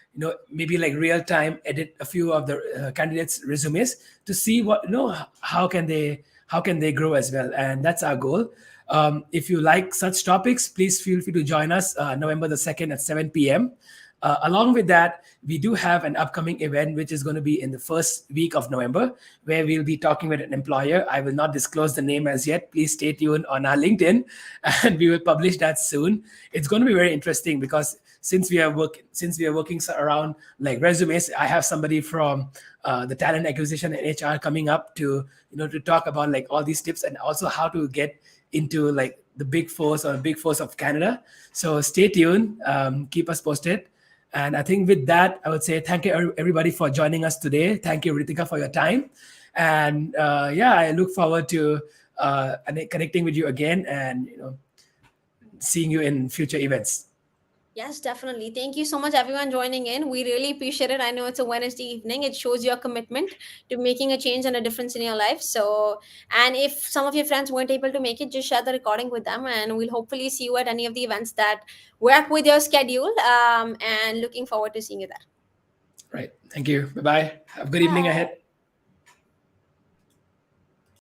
maybe like real time edit a few of the candidates' resumes to see what how can they grow as well. And that's our goal. If you like such topics, please feel free to join us November the 2nd at 7 p.m. Along with that, we do have an upcoming event which is going to be in the first week of November, where we'll be talking with an employer. I will not disclose the name as yet. Please stay tuned on our LinkedIn, and we will publish that soon. It's going to be very interesting because since we are working around like resumes, I have somebody from the talent acquisition and HR coming up to to talk about like all these tips, and also how to get into like the big fours or big fours of Canada. So stay tuned, keep us posted. And I think with that, I would say thank you everybody for joining us today. Thank you, Ritika, for your time. And yeah, I look forward to connecting with you again, and seeing you in future events.
Yes, definitely. Thank you so much, everyone, joining in. We really appreciate it. I know it's a Wednesday evening. It shows your commitment to making a change and a difference in your life. So, and if some of your friends weren't able to make it, just share the recording with them, and we'll hopefully see you at any of the events that work with your schedule. And looking forward to seeing you there.
Right. Thank you. Bye bye. Have a good evening
Bye.
ahead.